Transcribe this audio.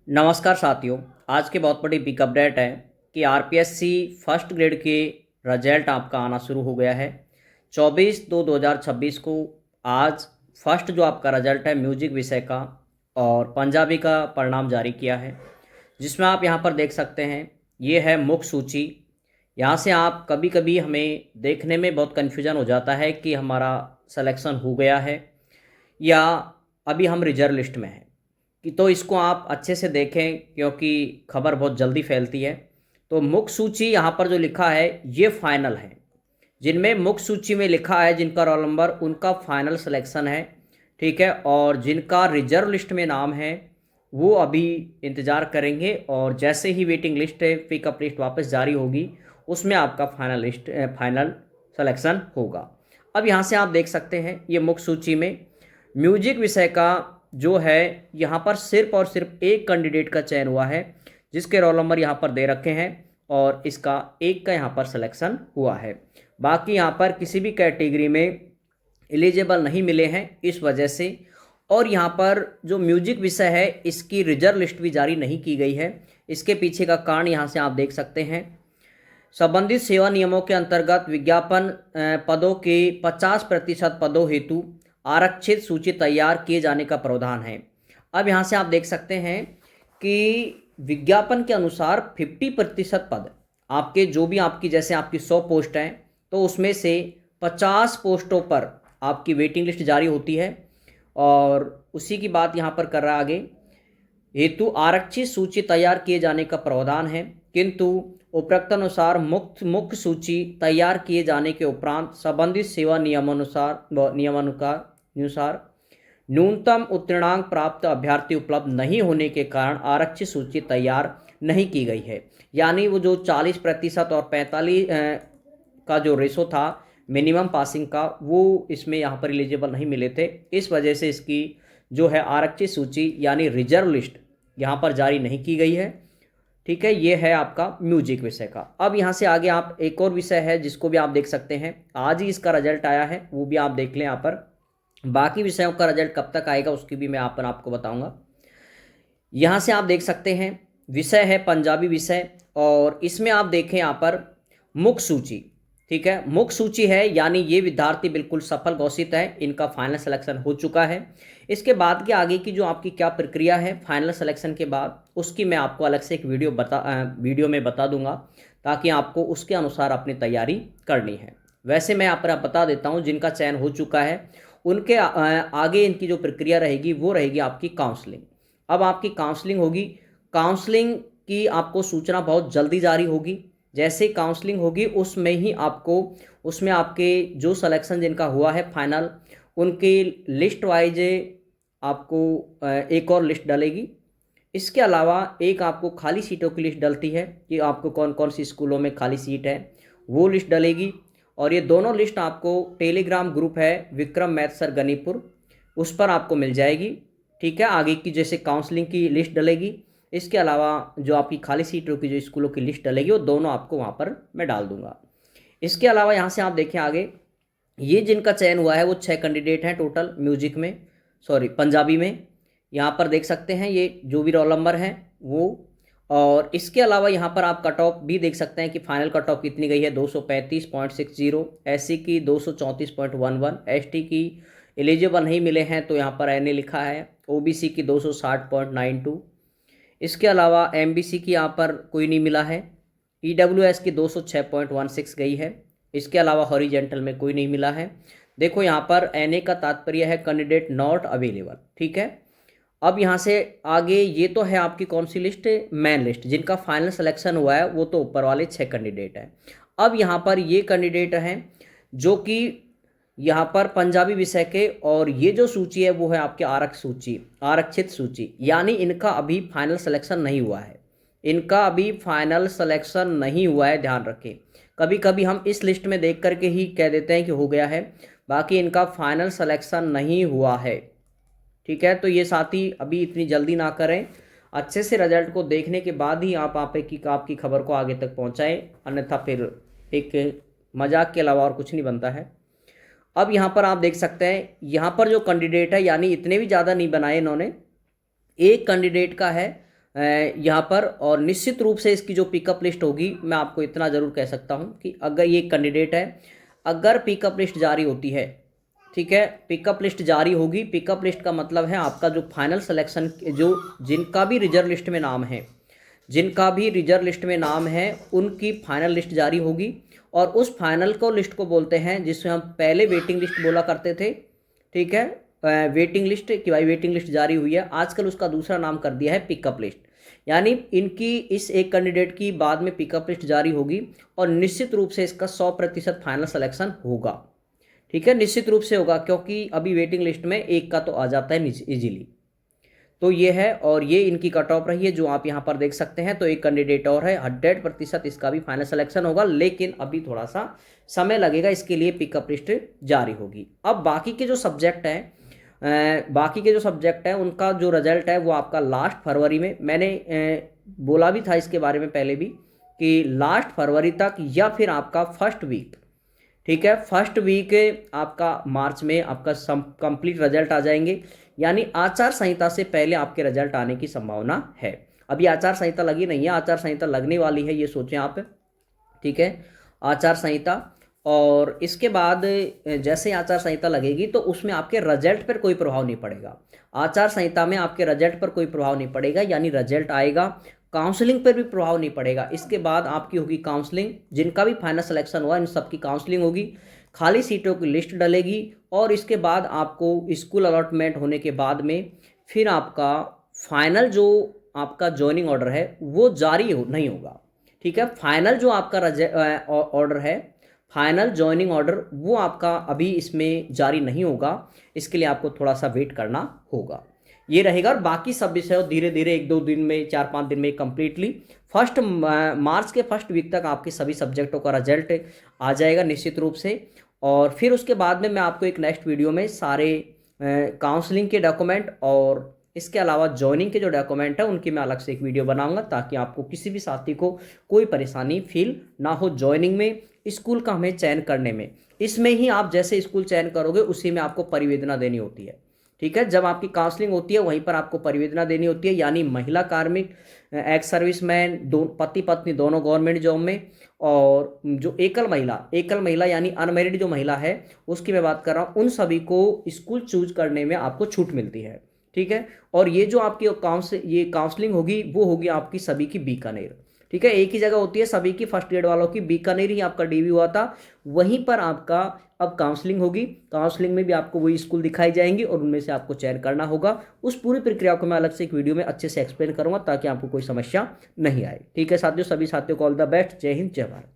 नमस्कार साथियों। आज के बहुत बड़ी बिग अपडेट है कि आरपीएससी फर्स्ट ग्रेड के रिजल्ट आपका आना शुरू हो गया है। 24/2/2026 को आज फर्स्ट जो आपका रिजल्ट है म्यूजिक विषय का और पंजाबी का परिणाम जारी किया है, जिसमें आप यहाँ पर देख सकते हैं ये है मुख्य सूची। यहाँ से आप कभी कभी हमें देखने में बहुत कन्फ्यूजन हो जाता है कि हमारा सिलेक्शन हो गया है या अभी हम रिजर्व लिस्ट में हैं, कि तो इसको आप अच्छे से देखें क्योंकि खबर बहुत जल्दी फैलती है। तो मुख्य सूची यहाँ पर जो लिखा है ये फाइनल है। जिनमें मुख्य सूची में लिखा है जिनका रोल नंबर उनका फाइनल सिलेक्शन है, ठीक है। और जिनका रिजर्व लिस्ट में नाम है वो अभी इंतज़ार करेंगे और जैसे ही वेटिंग लिस्ट पिकअप लिस्ट वापस जारी होगी उसमें आपका फाइनल सिलेक्शन होगा। अब यहाँ से आप देख सकते हैं ये मुख्य सूची में म्यूजिक विषय का जो है यहाँ पर सिर्फ और सिर्फ एक कैंडिडेट का चयन हुआ है, जिसके रोल नंबर यहाँ पर दे रखे हैं और इसका एक का यहाँ पर सिलेक्शन हुआ है। बाकी यहाँ पर किसी भी कैटेगरी में एलिजिबल नहीं मिले हैं इस वजह से। और यहाँ पर जो म्यूजिक विषय है इसकी रिजर्व लिस्ट भी जारी नहीं की गई है। इसके पीछे का कारण यहाँ से आप देख सकते हैं। संबंधित सेवा नियमों के अंतर्गत विज्ञापन पदों के 50% पदों हेतु आरक्षित सूची तैयार किए जाने का प्रावधान है। अब यहाँ से आप देख सकते हैं कि विज्ञापन के अनुसार 50% पद आपके जो भी आपकी जैसे आपकी 100 पोस्ट हैं तो उसमें से 50 पोस्टों पर आपकी वेटिंग लिस्ट जारी होती है। और उसी की बात यहाँ पर कर रहा है आगे, हेतु आरक्षित सूची तैयार किए जाने का प्रावधान है, किंतु उपरोक्त अनुसार मुख्य सूची तैयार किए जाने के उपरांत संबंधित सेवा नियमानुसार न्यूनतम उत्तीर्णांक प्राप्त अभ्यर्थी उपलब्ध नहीं होने के कारण आरक्षित सूची तैयार नहीं की गई है। यानी वो जो 40% और 45 का जो रेशो था मिनिमम पासिंग का, वो इसमें यहाँ पर एलिजिबल नहीं मिले थे। इस वजह से इसकी जो है आरक्षित सूची यानी रिजर्व लिस्ट यहाँ पर जारी नहीं की गई है, ठीक है। ये है आपका म्यूजिक विषय का। अब यहाँ से आगे आप एक और विषय है जिसको भी आप देख सकते हैं, आज ही इसका रिजल्ट आया है, वो भी आप देख लें यहाँ पर। बाकी विषयों का रिजल्ट कब तक आएगा उसकी भी मैं आपको बताऊंगा। यहाँ से आप देख सकते हैं विषय है पंजाबी विषय और इसमें आप देखें यहाँ पर मुख्य सूची, ठीक है। मुख्य सूची है यानी ये विद्यार्थी बिल्कुल सफल घोषित है, इनका फाइनल सिलेक्शन हो चुका है। इसके बाद के आगे की जो आपकी क्या प्रक्रिया है फाइनल सिलेक्शन के बाद, उसकी मैं आपको अलग से एक वीडियो में बता दूंगा, ताकि आपको उसके अनुसार अपनी तैयारी करनी है। वैसे मैं आप बता देता हूँ जिनका चयन हो चुका है उनके आगे इनकी जो प्रक्रिया रहेगी वो रहेगी आपकी काउंसलिंग। अब आपकी काउंसलिंग होगी, काउंसलिंग की आपको सूचना बहुत जल्दी जारी होगी। जैसे काउंसलिंग होगी उसमें आपके जो सिलेक्शन जिनका हुआ है फाइनल, उनकी लिस्ट वाइज आपको एक और लिस्ट डलेगी। इसके अलावा एक आपको खाली सीटों की लिस्ट डलती है कि आपको कौन कौन सी स्कूलों में खाली सीट है, वो लिस्ट डलेगी। और ये दोनों लिस्ट आपको टेलीग्राम ग्रुप है विक्रम मैथ सर गनीपुर, उस पर आपको मिल जाएगी, ठीक है। आगे की जैसे काउंसलिंग की लिस्ट डलेगी, इसके अलावा जो आपकी खाली सीटों की जो स्कूलों की लिस्ट डलेगी वो दोनों आपको वहाँ पर मैं डाल दूंगा। इसके अलावा यहाँ से आप देखें आगे, ये जिनका चयन हुआ है वो 6 कैंडिडेट हैं टोटल म्यूजिक में, पंजाबी में। यहाँ पर देख सकते हैं ये जो भी रोल नंबर हैं वो। और इसके अलावा यहाँ पर आप कट ऑफ भी देख सकते हैं कि फाइनल कट ऑफ कितनी गई है, 235.60, एससी की 234.11, एसटी की एलिजिबल नहीं मिले हैं तो यहाँ पर एनए लिखा है, ओबीसी की 260.92। इसके अलावा एमबीसी की यहाँ पर कोई नहीं मिला है, ईडब्ल्यूएस की 206.16 गई है। इसके अलावा हॉरिजेंटल में कोई नहीं मिला है। देखो यहाँ पर एनए का तात्पर्य है कैंडिडेट नॉट अवेलेबल, ठीक है। अब यहाँ से आगे ये तो है आपकी कौन सी लिस्ट, मेन लिस्ट, जिनका फाइनल सिलेक्शन हुआ है वो तो ऊपर वाले 6 कैंडिडेट हैं। अब यहाँ पर ये कैंडिडेट हैं जो कि यहाँ पर पंजाबी विषय के, और ये जो सूची है वो है आपके आरक्षित सूची, यानी इनका अभी फाइनल सिलेक्शन नहीं हुआ है। इनका अभी फाइनल सिलेक्शन नहीं हुआ है, ध्यान रखें। कभी कभी हम इस लिस्ट में देख करके ही कह देते हैं कि हो गया है, बाकी इनका फाइनल सिलेक्शन नहीं हुआ है, ठीक है। तो ये साथी अभी इतनी जल्दी ना करें, अच्छे से रिजल्ट को देखने के बाद ही आपकी खबर को आगे तक पहुंचाएं, अन्यथा फिर एक मजाक के अलावा और कुछ नहीं बनता है। अब यहाँ पर आप देख सकते हैं यहाँ पर जो कैंडिडेट है, यानी इतने भी ज़्यादा नहीं बनाए इन्होंने, एक कैंडिडेट का है यहाँ पर। और निश्चित रूप से इसकी जो पिकअप लिस्ट होगी, मैं आपको इतना ज़रूर कह सकता हूँ कि अगर ये कैंडिडेट है, अगर पिकअप लिस्ट जारी होती है, ठीक है, पिकअप लिस्ट जारी होगी। पिकअप लिस्ट का मतलब है आपका जो फाइनल सिलेक्शन, जो जिनका भी रिजर्व लिस्ट में नाम है, जिनका भी रिजर्व लिस्ट में नाम है, उनकी फाइनल लिस्ट जारी होगी। और उस फाइनल को लिस्ट को बोलते हैं, जिसमें हम पहले वेटिंग लिस्ट बोला करते थे, ठीक है, वेटिंग लिस्ट कि भाई वेटिंग लिस्ट जारी हुई है, आजकल उसका दूसरा नाम कर दिया है पिकअप लिस्ट। यानी इनकी इस एक कैंडिडेट की बाद में पिकअप लिस्ट जारी होगी और निश्चित रूप से इसका 100% फाइनल सिलेक्शन होगा, ठीक है, निश्चित रूप से होगा, क्योंकि अभी वेटिंग लिस्ट में एक का तो आ जाता है इजीली। तो ये है, और ये इनकी कट ऑफ रही है जो आप यहाँ पर देख सकते हैं। तो एक कैंडिडेट और है, 100% इसका भी फाइनल सिलेक्शन होगा, लेकिन अभी थोड़ा सा समय लगेगा, इसके लिए पिकअप लिस्ट जारी होगी। अब बाकी के जो सब्जेक्ट हैं, उनका जो रिजल्ट है वो आपका लास्ट फरवरी में, मैंने बोला भी था इसके बारे में पहले भी कि लास्ट फरवरी तक या फिर आपका फर्स्ट वीक, ठीक है, फर्स्ट वीक आपका मार्च में आपका कंप्लीट रिजल्ट आ जाएंगे। यानी आचार संहिता से पहले आपके रिजल्ट आने की संभावना है। अभी आचार संहिता लगी नहीं है, आचार संहिता लगने वाली है, ये सोचें आप, ठीक है, आचार संहिता। और इसके बाद जैसे आचार संहिता लगेगी तो उसमें आपके रिजल्ट पर कोई प्रभाव नहीं पड़ेगा। आचार संहिता में आपके रिजल्ट पर कोई प्रभाव नहीं पड़ेगा, यानी रिजल्ट आएगा, काउंसलिंग पर भी प्रभाव नहीं पड़ेगा। इसके बाद आपकी होगी काउंसलिंग, जिनका भी फाइनल सिलेक्शन हुआ इन सबकी काउंसलिंग होगी, खाली सीटों की लिस्ट डलेगी, और इसके बाद आपको स्कूल अलॉटमेंट होने के बाद में फिर आपका फाइनल जो आपका जॉइनिंग ऑर्डर है वो जारी नहीं होगा, ठीक है। फाइनल जो आपका ऑर्डर है, फाइनल जॉइनिंग ऑर्डर, वो आपका अभी इसमें जारी नहीं होगा, इसके लिए आपको थोड़ा सा वेट करना होगा, ये रहेगा। और बाकी सब विषय धीरे धीरे 1-2 दिन में, 4-5 दिन में कंप्लीटली मार्च के फर्स्ट वीक तक आपके सभी सब्जेक्टों का रिजल्ट आ जाएगा निश्चित रूप से। और फिर उसके बाद में मैं आपको एक नेक्स्ट वीडियो में सारे काउंसलिंग के डॉक्यूमेंट और इसके अलावा जॉइनिंग के जो डॉक्यूमेंट है उनकी मैं अलग से एक वीडियो बनाऊंगा, ताकि आपको किसी भी साथी को कोई परेशानी फील ना हो जॉइनिंग में, स्कूल का हमें चयन करने में। इसमें ही आप जैसे स्कूल चयन करोगे उसी में आपको परिवेदना देनी होती है, ठीक है। जब आपकी काउंसलिंग होती है वहीं पर आपको परिवेदना देनी होती है, यानी महिला कार्मिक, एक्स सर्विसमैन, पति पत्नी दोनों गवर्नमेंट जॉब में, और जो एकल महिला यानी अनमेरिड जो महिला है उसकी मैं बात कर रहा हूँ, उन सभी को स्कूल चूज करने में आपको छूट मिलती है, ठीक है। और ये जो आपकी ये काउंसलिंग होगी वो होगी आपकी सभी की बीकानेर, ठीक है, एक ही जगह होती है सभी की, फर्स्ट ग्रेड वालों की बीकानेर ही आपका डीवी हुआ था, वहीं पर आपका अब काउंसलिंग होगी। काउंसलिंग में भी आपको वही स्कूल दिखाई जाएंगी और उनमें से आपको चयन करना होगा। उस पूरी प्रक्रिया को मैं अलग से एक वीडियो में अच्छे से एक्सप्लेन करूंगा, ताकि आपको कोई समस्या नहीं आए, ठीक है साथियों। सभी साथियों को ऑल द बेस्ट, जय हिंद, जय भारत।